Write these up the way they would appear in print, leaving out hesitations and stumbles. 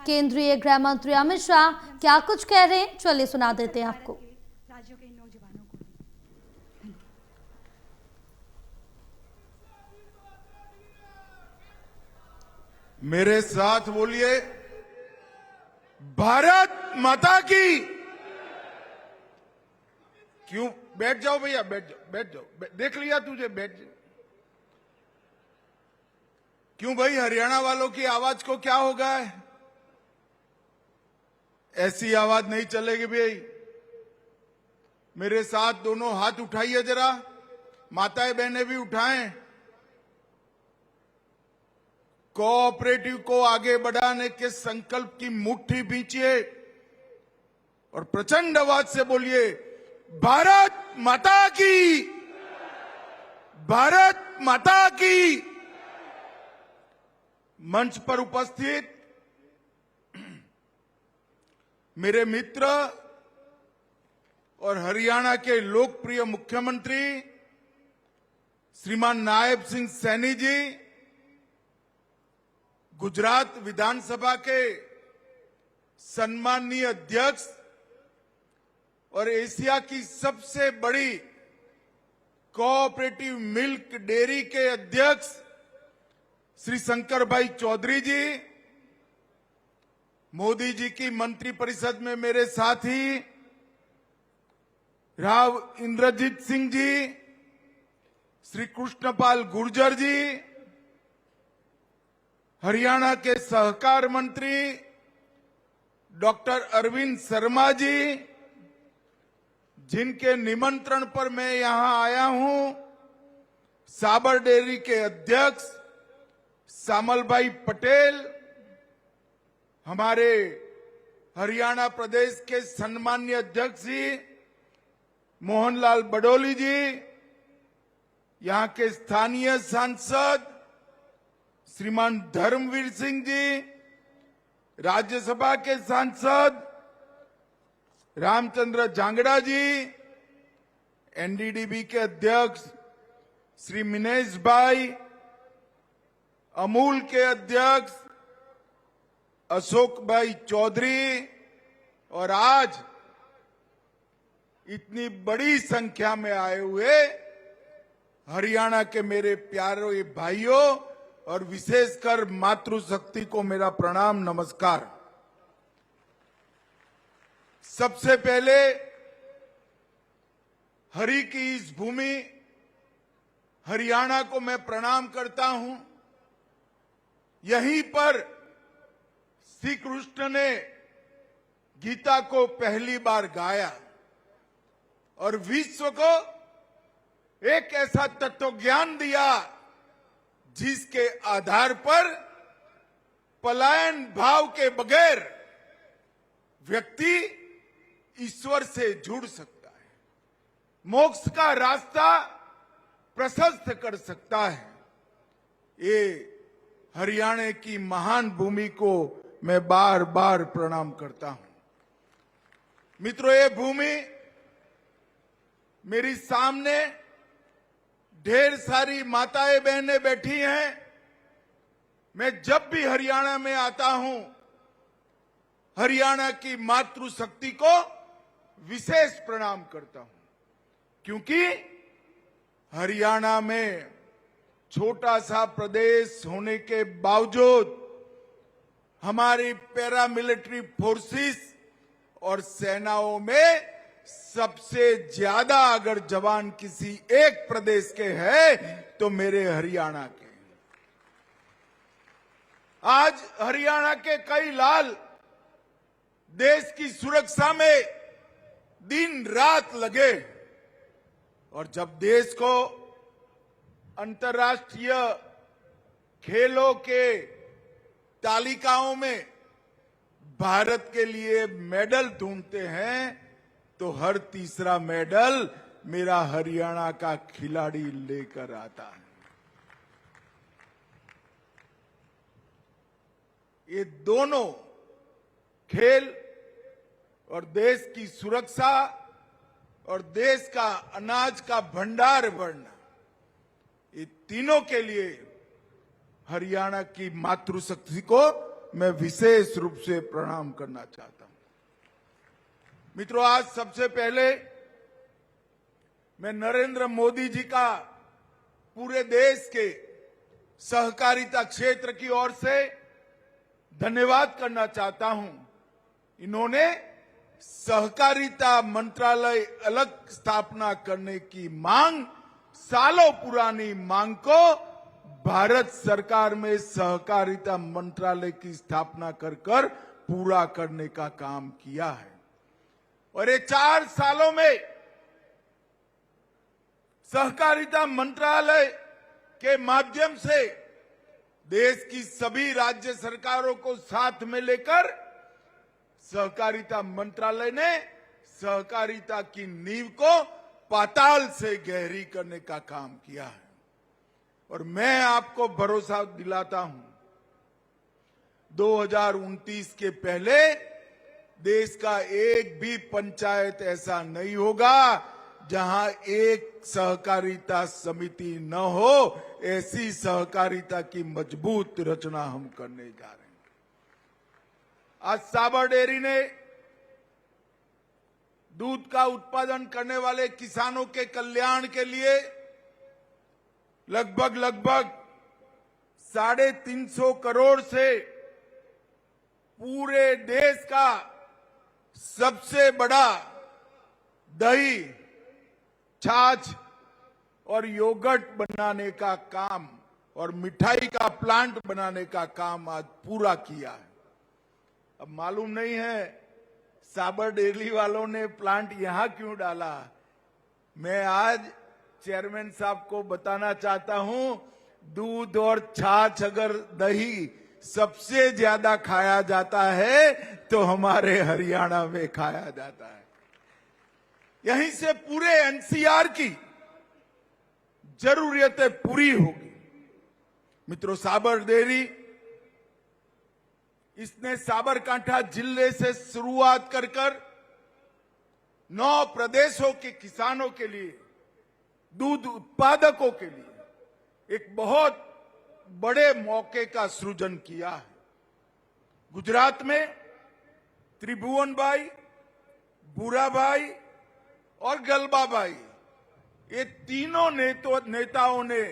केंद्रीय गृह मंत्री अमित शाह क्या कुछ कह रहे हैं, चलिए सुना देते हैं आपको। राज्यों के नौजवानों को मेरे साथ बोलिए, भारत माता की। क्यों? बैठ जाओ भैया, बैठ जाओ। देख लिया तुझे, बैठ जाओ। क्यों भाई, हरियाणा वालों की आवाज को क्या हो गया है? ऐसी आवाज नहीं चलेगी भाई। मेरे साथ दोनों हाथ उठाइए जरा, माताएं बहनें भी उठाएं। कोऑपरेटिव को आगे बढ़ाने के संकल्प की मुट्ठी भींचिए और प्रचंड आवाज से बोलिए, भारत माता की, भारत माता की। मंच पर उपस्थित मेरे मित्र और हरियाणा के लोकप्रिय मुख्यमंत्री श्रीमान नायब सिंह सैनी जी, गुजरात विधानसभा के सम्माननीय अध्यक्ष और एशिया की सबसे बड़ी कोऑपरेटिव मिल्क डेयरी के अध्यक्ष श्री शंकर भाई चौधरी जी, मोदी जी की मंत्रिपरिषद में मेरे साथी राव इंद्रजीत सिंह जी, श्री कृष्णपाल गुर्जर जी, हरियाणा के सहकार मंत्री डॉक्टर अरविंद शर्मा जी, जिनके निमंत्रण पर मैं यहां आया हूं, साबर डेयरी के अध्यक्ष सामल भाई पटेल, हमारे हरियाणा प्रदेश के सम्माननीय अध्यक्ष जी मोहनलाल बडोली जी, यहां के स्थानीय सांसद श्रीमान धर्मवीर सिंह जी, राज्यसभा के सांसद रामचंद्र जांगड़ा जी, एनडीडीबी के अध्यक्ष श्री मिनेश भाई, अमूल के अध्यक्ष अशोक भाई चौधरी, और आज इतनी बड़ी संख्या में आए हुए हरियाणा के मेरे प्यारे भाइयों और विशेषकर मातृशक्ति को मेरा प्रणाम नमस्कार। सबसे पहले हरि की इस भूमि हरियाणा को मैं प्रणाम करता हूं। यहीं पर श्री कृष्ण ने गीता को पहली बार गाया और विश्व को एक ऐसा तत्व ज्ञान दिया जिसके आधार पर पलायन भाव के बगैर व्यक्ति ईश्वर से जुड़ सकता है, मोक्ष का रास्ता प्रशस्त कर सकता है। ये हरियाणा की महान भूमि को मैं बार बार प्रणाम करता हूं। मित्रों, ये भूमि मेरी सामने ढेर सारी माताएं बहनें बैठी हैं। मैं जब भी हरियाणा में आता हूं, हरियाणा की मातृशक्ति को विशेष प्रणाम करता हूं, क्योंकि हरियाणा में छोटा सा प्रदेश होने के बावजूद हमारी पैरामिलिट्री फोर्सेस और सेनाओं में सबसे ज्यादा अगर जवान किसी एक प्रदेश के हैं तो मेरे हरियाणा के। आज हरियाणा के कई लाल देश की सुरक्षा में दिन रात लगे, और जब देश को अंतर्राष्ट्रीय खेलों के तालिकाओं में भारत के लिए मेडल ढूंढते हैं तो हर तीसरा मेडल मेरा हरियाणा का खिलाड़ी लेकर आता है। ये दोनों खेल और देश की सुरक्षा और देश का अनाज का भंडार बढ़ना, ये तीनों के लिए हरियाणा की मातृशक्ति को मैं विशेष रूप से प्रणाम करना चाहता हूं। मित्रों, आज सबसे पहले मैं नरेंद्र मोदी जी का पूरे देश के सहकारिता क्षेत्र की ओर से धन्यवाद करना चाहता हूं। इन्होंने सहकारिता मंत्रालय अलग स्थापना करने की मांग, सालों पुरानी मांग को भारत सरकार में सहकारिता मंत्रालय की स्थापना कर पूरा करने का काम किया है। और ये 4 सालों में सहकारिता मंत्रालय के माध्यम से देश की सभी राज्य सरकारों को साथ में लेकर सहकारिता मंत्रालय ने सहकारिता की नींव को पाताल से गहरी करने का काम किया है। और मैं आपको भरोसा दिलाता हूं, 2029 के पहले देश का एक भी पंचायत ऐसा नहीं होगा जहां एक सहकारिता समिति न हो। ऐसी सहकारिता की मजबूत रचना हम करने जा रहे हैं। आज साबर डेयरी ने दूध का उत्पादन करने वाले किसानों के कल्याण के लिए लगभग 350 करोड़ से पूरे देश का सबसे बड़ा दही, छाछ और योगर्ट बनाने का काम और मिठाई का प्लांट बनाने का काम आज पूरा किया है। अब मालूम नहीं है साबर डेयरी वालों ने प्लांट यहां क्यों डाला। मैं आज चेयरमैन साहब को बताना चाहता हूं, दूध और छाछ अगर दही सबसे ज्यादा खाया जाता है तो हमारे हरियाणा में खाया जाता है। यहीं से पूरे एनसीआर की जरूरियतें पूरी होगी। मित्रों, साबर डेयरी इसने साबरकांठा जिले से शुरुआत कर 9 प्रदेशों के किसानों के लिए, दूध उत्पादकों के लिए एक बहुत बड़े मौके का सृजन किया है। गुजरात में त्रिभुवन भाई, बुरा भाई और गलबा भाई, ये तीनों नेताओं ने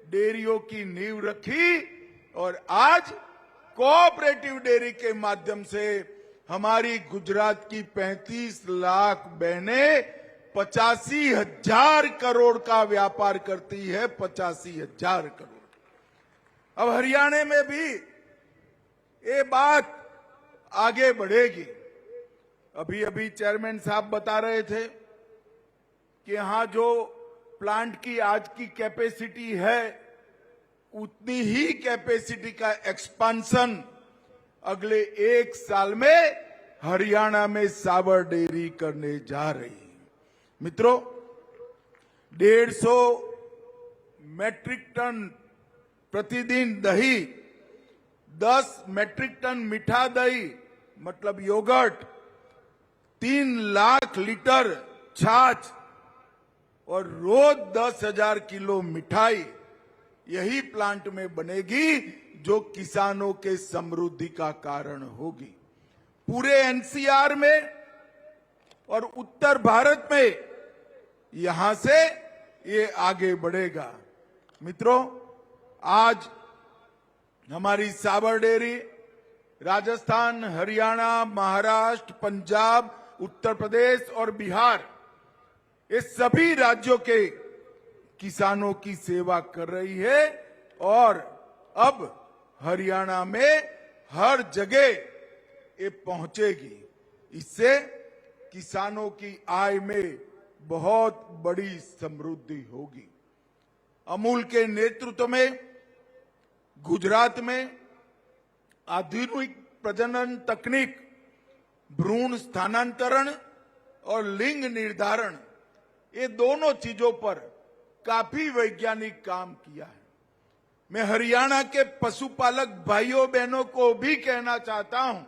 डेयरियों की नींव रखी और आज कोऑपरेटिव डेयरी के माध्यम से हमारी गुजरात की 35 लाख बहनें 85,000 करोड़ का व्यापार करती है। 85,000 करोड़। अब हरियाणा में भी ये बात आगे बढ़ेगी। अभी चेयरमैन साहब बता रहे थे कि यहां जो प्लांट की आज की कैपेसिटी है उतनी ही कैपेसिटी का एक्सपांशन अगले 1 साल में हरियाणा में साबर डेयरी करने जा रही है। मित्रों, 150 मैट्रिक टन प्रतिदिन दही, 10 मैट्रिक टन मीठा दही मतलब योगर्ट, 3 लाख लीटर छाछ और रोज 10,000 किलो मिठाई यही प्लांट में बनेगी जो किसानों के समृद्धि का कारण होगी। पूरे एनसीआर में और उत्तर भारत में यहां से ये आगे बढ़ेगा। मित्रों, आज हमारी साबर डेयरी राजस्थान, हरियाणा, महाराष्ट्र, पंजाब, उत्तर प्रदेश और बिहार, ये सभी राज्यों के किसानों की सेवा कर रही है और अब हरियाणा में हर जगह ये पहुंचेगी। इससे किसानों की आय में बहुत बड़ी समृद्धि होगी। अमूल के नेतृत्व में गुजरात में आधुनिक प्रजनन तकनीक, भ्रूण स्थानांतरण और लिंग निर्धारण, ये दोनों चीजों पर काफी वैज्ञानिक काम किया है। मैं हरियाणा के पशुपालक भाइयों बहनों को भी कहना चाहता हूं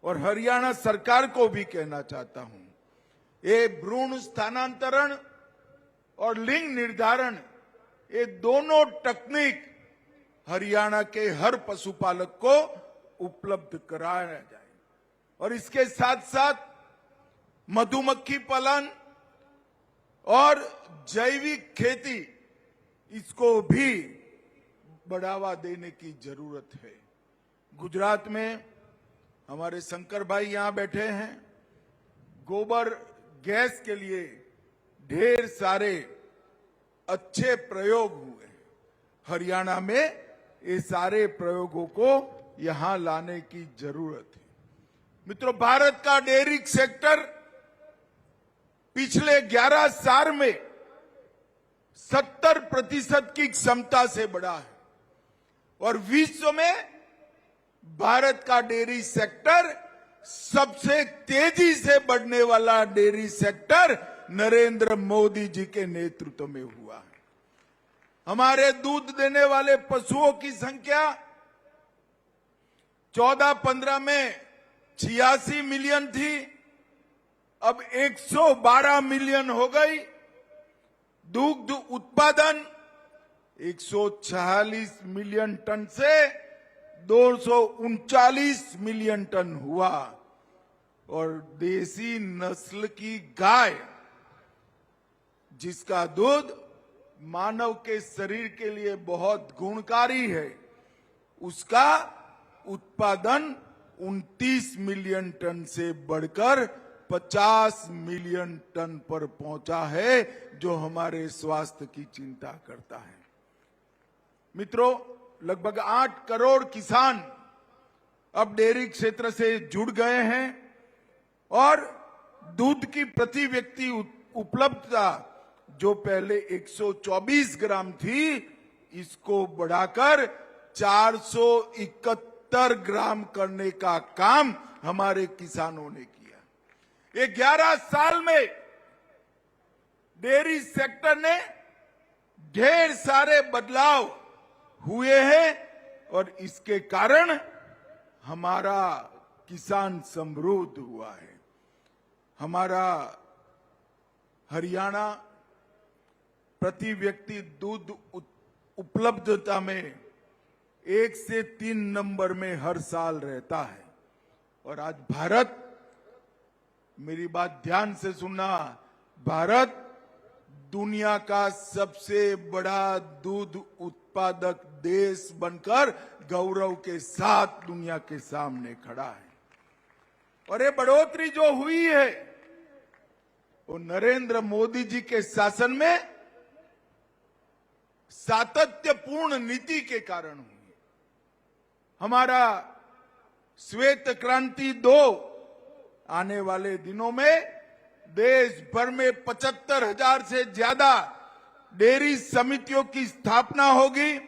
और हरियाणा सरकार को भी कहना चाहता हूं, ये भ्रूण स्थानांतरण और लिंग निर्धारण, ये दोनों तकनीक हरियाणा के हर पशुपालक को उपलब्ध कराया जाए और इसके साथ साथ मधुमक्खी पालन और जैविक खेती इसको भी बढ़ावा देने की जरूरत है। गुजरात में हमारे शंकर भाई यहां बैठे हैं। गोबर गैस के लिए ढेर सारे अच्छे प्रयोग हुए। हरियाणा में ये सारे प्रयोगों को यहां लाने की जरूरत है। मित्रों, भारत का डेयरी सेक्टर पिछले 11 साल में 70% की क्षमता से बढ़ा है और विश्व में भारत का डेयरी सेक्टर सबसे तेजी से बढ़ने वाला डेयरी सेक्टर नरेंद्र मोदी जी के नेतृत्व में हुआ है। हमारे दूध देने वाले पशुओं की संख्या 14-15 में 86 मिलियन थी, अब 112 मिलियन हो गई। दुग्ध उत्पादन 146 मिलियन टन से 239 मिलियन टन हुआ और देसी नस्ल की गाय जिसका दूध मानव के शरीर के लिए बहुत गुणकारी है, उसका उत्पादन 29 मिलियन टन से बढ़कर 50 मिलियन टन पर पहुंचा है, जो हमारे स्वास्थ्य की चिंता करता है। मित्रों, लगभग 8 करोड़ किसान अब डेयरी क्षेत्र से जुड़ गए हैं और दूध की प्रति व्यक्ति उपलब्धता जो पहले 124 ग्राम थी, इसको बढ़ाकर 471 ग्राम करने का काम हमारे किसानों ने किया। ये 11 साल में डेयरी सेक्टर ने ढेर सारे बदलाव हुए हैं और इसके कारण हमारा किसान समृद्ध हुआ है। हमारा हरियाणा प्रति व्यक्ति दूध उपलब्धता में 1 से 3 नंबर में हर साल रहता है और आज भारत, मेरी बात ध्यान से सुनना, भारत दुनिया का सबसे बड़ा दूध उत्पादक देश बनकर गौरव के साथ दुनिया के सामने खड़ा है। और ये बढ़ोतरी जो हुई है वो नरेंद्र मोदी जी के शासन में सातत्यपूर्ण नीति के कारण हुई। हमारा श्वेत क्रांति 2 आने वाले दिनों में देश भर में 75,000 से ज्यादा डेयरी समितियों की स्थापना होगी।